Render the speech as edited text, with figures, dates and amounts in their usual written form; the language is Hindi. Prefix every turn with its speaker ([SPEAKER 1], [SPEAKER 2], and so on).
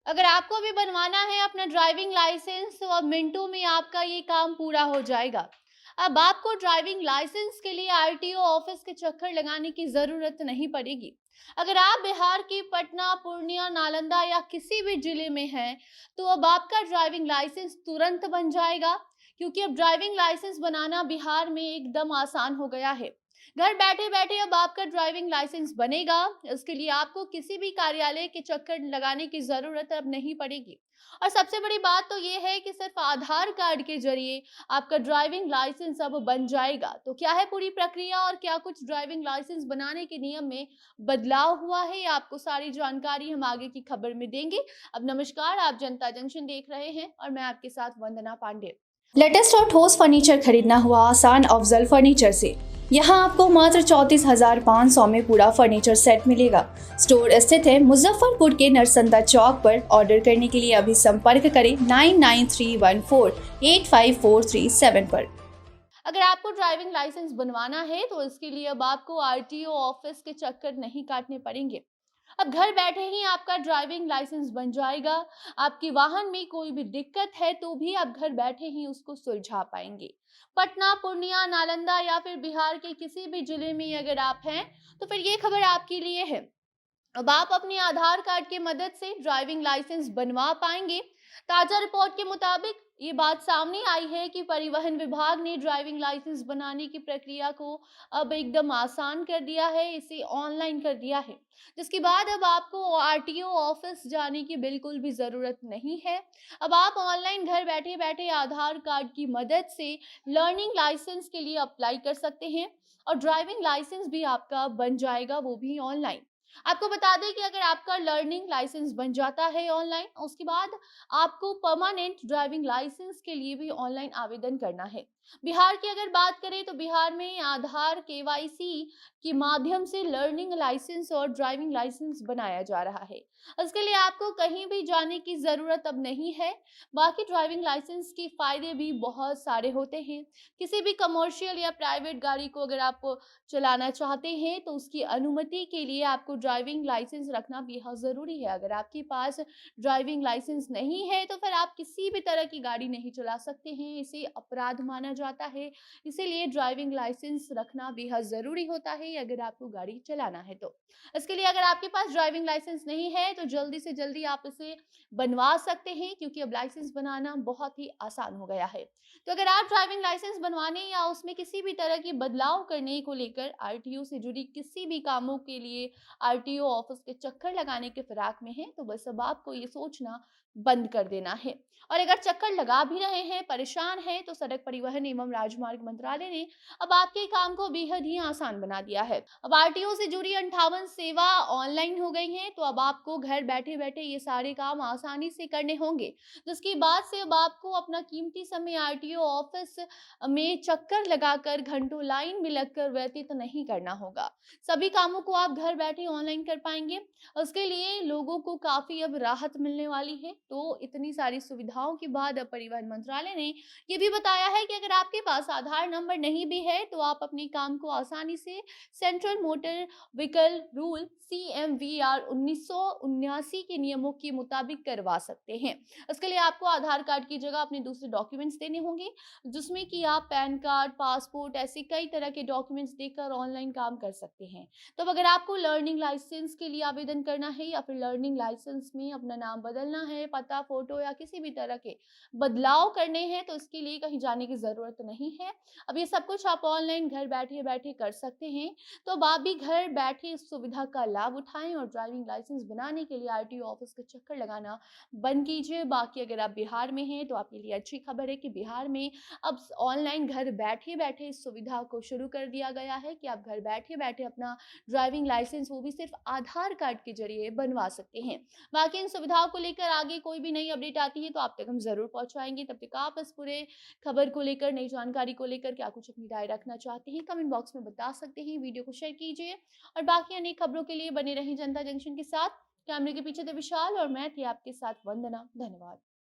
[SPEAKER 1] अगर आपको अभी बनवाना है अपना ड्राइविंग लाइसेंस तो अब मिनटों में आपका ये काम पूरा हो जाएगा। अब आपको ड्राइविंग लाइसेंस के लिए आरटीओ ऑफिस के चक्कर लगाने की ज़रूरत नहीं पड़ेगी। अगर आप बिहार की पटना, पूर्णिया, नालंदा या किसी भी जिले में हैं, तो अब आपका ड्राइविंग लाइसेंस तुरंत बन जाएगा, क्योंकि अब ड्राइविंग लाइसेंस बनाना बिहार में एकदम आसान हो गया है। घर बैठे-बैठे अब आपका ड्राइविंग लाइसेंस बनेगा। इसके लिए आपको किसी भी कार्यालय के चक्कर लगाने की ज़रूरत अब नहीं पड़ेगी। और सबसे बड़ी बात तो ये है कि सिर्फ़ आधार कार्ड के ज़रिए आपका ड्राइविंग लाइसेंस अब बन जाएगा। तो क्या है पूरी प्रक्रिया और क्या कुछ ड्राइविंग लाइसेंस बनाने के नियम में बदलाव हुआ है, ये आपको सारी जानकारी हम आगे की खबर में देंगे। अब नमस्कार, आप जनता जंक्शन देख रहे हैं और मैं आपके साथ वंदना पांडे।
[SPEAKER 2] लेटेस्ट और ठोस फर्नीचर खरीदना हुआ आसान अफजल फर्नीचर से। यहाँ आपको मात्र 34,500 में पूरा फर्नीचर सेट मिलेगा। स्टोर स्थित है मुजफ्फरपुर के नरसंदा चौक पर। ऑर्डर करने के लिए अभी संपर्क करें 9931485437 पर।
[SPEAKER 1] अगर आपको ड्राइविंग लाइसेंस बनवाना है तो इसके लिए अब आपको आरटीओ ऑफिस के चक्कर नहीं काटने पड़ेंगे। अब घर बैठे ही आपका ड्राइविंग लाइसेंस बन जाएगा। आपके वाहन में कोई भी दिक्कत है तो भी आप घर बैठे ही उसको सुलझा पाएंगे। पटना, पूर्णिया, नालंदा या फिर बिहार के किसी भी जिले में अगर आप हैं तो फिर ये खबर आपके लिए है। अब आप अपने आधार कार्ड की मदद से ड्राइविंग लाइसेंस बनवा पाएंगे। ताजा रिपोर्ट के मुताबिक ये बात सामने आई है कि परिवहन विभाग ने ड्राइविंग लाइसेंस बनाने की प्रक्रिया को अब एकदम आसान कर दिया है, इसे ऑनलाइन कर दिया है, जिसके बाद अब आपको आरटीओ ऑफिस जाने की बिल्कुल भी ज़रूरत नहीं है। अब आप ऑनलाइन घर बैठे बैठे आधार कार्ड की मदद से लर्निंग लाइसेंस के लिए अप्लाई कर सकते हैं और ड्राइविंग लाइसेंस भी आपका बन जाएगा, वो भी ऑनलाइन। आपको बता दें कि अगर आपका लर्निंग लाइसेंस बन जाता है ऑनलाइन, उसके बाद आपको परमानेंट ड्राइविंग लाइसेंस के लिए भी ऑनलाइन आवेदन करना है। बिहार की अगर बात करें तो बिहार में आधार केवाईसी के माध्यम से लर्निंग लाइसेंस और ड्राइविंग लाइसेंस बनाया जा रहा है। इसके लिए आपको कहीं भी जाने की ज़रूरत अब नहीं है। बाकी ड्राइविंग लाइसेंस के फ़ायदे भी बहुत सारे होते हैं। किसी भी कमर्शियल या प्राइवेट गाड़ी को अगर आप चलाना चाहते हैं तो उसकी अनुमति के लिए आपको ड्राइविंग लाइसेंस रखना बेहद ज़रूरी है। अगर आपके पास ड्राइविंग लाइसेंस नहीं है तो फिर आप किसी भी तरह की गाड़ी नहीं चला सकते हैं, इसे अपराध माना जाता है। इसीलिए ड्राइविंग लाइसेंस रखना बेहद ज़रूरी होता है अगर आपको गाड़ी चलाना है तो। इसके लिए अगर आपके पास ड्राइविंग लाइसेंस नहीं है तो जल्दी से जल्दी आप इसे बनवा सकते हैं, क्योंकि अब लाइसेंस बनाना बहुत ही आसान हो गया है। तो अगर आप ड्राइविंग लाइसेंस बनवाने या उसमें किसी भी तरह की बदलाव करने को लेकर आरटीओ से जुड़ी किसी भी कामों के लिए आरटीओ ऑफिस के चक्कर लगाने के फिराक में हैं, तो बस अब आपको ये सोचना बंद कर देना है। और अगर चक्कर लगा भी रहे हैं, परेशान हैं, तो सड़क परिवहन एवं राजमार्ग मंत्रालय ने अब आपके काम को बेहद ही आसान बना दिया है। अब आरटीओ से जुड़ी 58 सेवा ऑनलाइन हो गई हैं, तो अब आपको घर बैठे-बैठे ये सारे काम आसानी से करने होंगे। जिसके बाद से अब आपको अपना कीमती समय आरटीओ ऑफिस में चक्कर लगाकर घंटों लाइन में लगकर व्यतीत नहीं करना होगा। सभी कामों को आप घर बैठे ऑनलाइन कर पाएंगे। उसके लिए लोगों को काफी अब राहत मिलने वाली है। तो इतनी सारी सुविधाओं के बाद अब परिवहन मंत्रालय ने ये भी बताया है कि अगर आपके पास आधार नंबर नहीं भी है तो आप अपने काम को आसानी से central motor vehicle rule CMVR 1979 के नियमों के मुताबिक करवा सकते हैं। इसके लिए आपको आधार कार्ड की जगह अपने दूसरे डॉक्यूमेंट्स देने होंगे, जिसमें कि आप पैन कार्ड, पासपोर्ट, ऐसे कई तरह के डॉक्यूमेंट्स देकर ऑनलाइन काम कर सकते हैं। तो अगर आपको लर्निंग लाइसेंस के लिए आवेदन करना है या फिर लर्निंग लाइसेंस में अपना नाम बदलना है, पता, फोटो या किसी भी तरह के बदलाव करने हैं, तो इसके लिए कहीं जाने की ज़रूरत नहीं है। अब ये सब कुछ आप ऑनलाइन घर बैठे-बैठे कर सकते हैं। तो अब आप भी घर बैठे इस सुविधा का लाभ उठाएँ और ड्राइविंग लाइसेंस बनाने के लिए आरटीओ ऑफिस के चक्कर लगाना बंद कीजिए। बाकी अगर आप बिहार में हैं तो आपके लिए अच्छी खबर है कि बिहार में अब ऑनलाइन घर बैठे-बैठे इस सुविधा को शुरू कर दिया गया है कि आप घर बैठे-बैठे अपना ड्राइविंग लाइसेंस, वो भी सिर्फ आधार कार्ड के ज़रिए बनवा सकते हैं। बाकी इन सुविधाओं को लेकर आगे कोई भी नई अपडेट आती है तो आप तक हम ज़रूर पहुँचाएँगे। तब तक आप इस पूरे खबर को लेकर, नई जानकारी को लेकर क्या कुछ अपनी राय रखना चाहते हैं, कमेंट बॉक्स में बता सकते हैं। वीडियो को शेयर कीजिए और बाकी अन्य खबरों के लिए बने रहें जनता जंक्शन के साथ। कैमरे के पीछे थे विशाल और मैं थी आपके साथ वंदना। धन्यवाद।